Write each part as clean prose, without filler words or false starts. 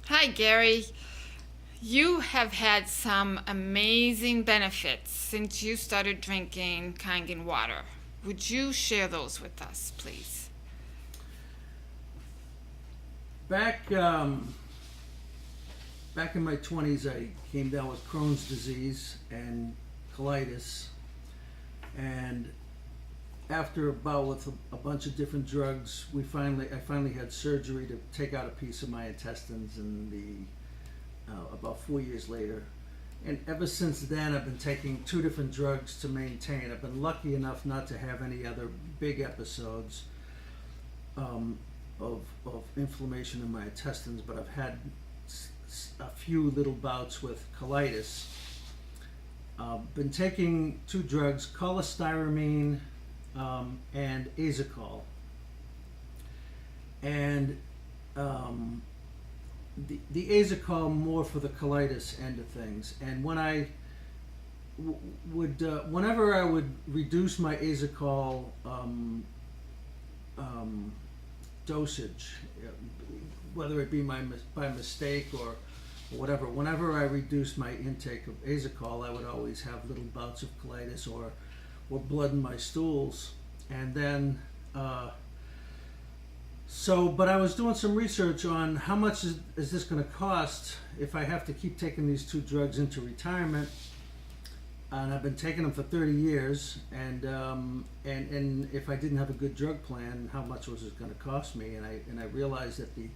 Hi, Gary. You have had some amazing benefits since you started drinking Kangen water. Would you share those with us, please? Back back in my 20s, I came down with Crohn's disease and colitis, and after a bout with a bunch of different drugs, I finally had surgery to take out a piece of my intestines, and about 4 years later. And ever since then, I've been taking two different drugs to maintain. I've been lucky enough not to have any other big episodes um, of inflammation in my intestines, but I've had a few little bouts with colitis. Been taking two drugs, cholestyramine and azicol. And the azicol more for the colitis end of things. And when I whenever I would reduce my azicol dosage, whether it be by mistake or whatever, whenever I reduced my intake of azicol, I would always have little bouts of colitis or blood in my stools. And then but I was doing some research on how much is this going to cost if I have to keep taking these two drugs into retirement. And I've been taking them for 30 years, and if I didn't have a good drug plan, how much was it going to cost me? And I realized that the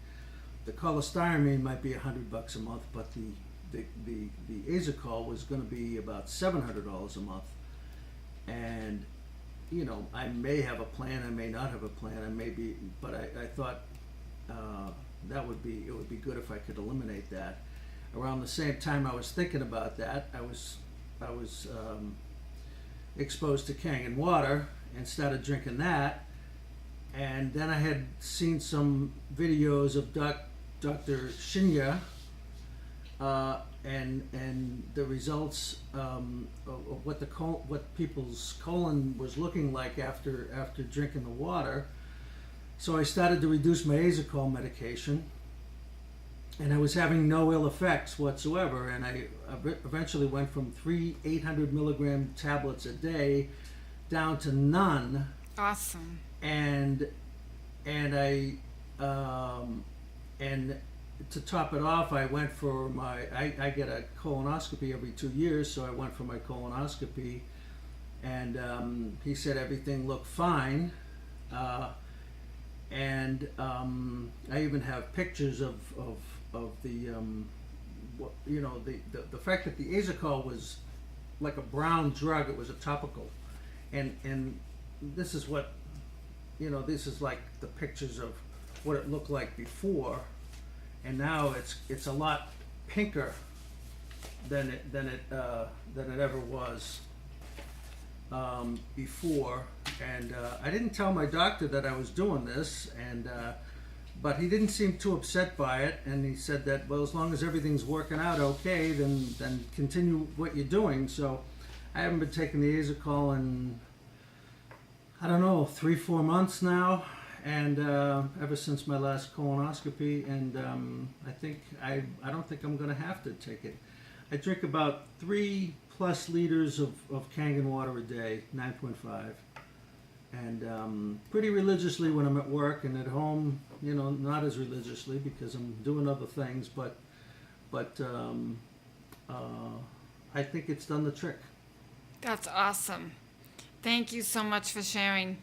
cholestyramine might be $100 a month, but the azicol was going to be about $700 a month. And I may have a plan, I may not have a plan, but I thought it would be good if I could eliminate that. Around the same time I was thinking about that, I was exposed to Kangen water and started drinking that. And then I had seen some videos of Dr. Shinya and the results of what people's colon was looking like after drinking the water. So I started to reduce my azicol medication, and I was having no ill effects whatsoever. And I eventually went from 800 milligram tablets a day down to none. Awesome. And and to top it off, I went for I get a colonoscopy every 2 years, so I went for my colonoscopy, and he said everything looked fine. And I even have pictures of the the fact that the azicol was like a brown drug. It was a topical, and this is what this is like the pictures of what it looked like before, and now it's a lot pinker than it ever was before. And I didn't tell my doctor that I was doing this, and but he didn't seem too upset by it, and he said that, well, as long as everything's working out okay, then continue what you're doing. So I haven't been taking the azicol in, I don't know, 3-4 months now, and ever since my last colonoscopy, and I don't think I'm going to have to take it. I drink about 3+ liters of Kangen water a day, 9.5, and pretty religiously when I'm at work, and at home, not as religiously because I'm doing other things, but I think it's done the trick. That's awesome. Thank you so much for sharing.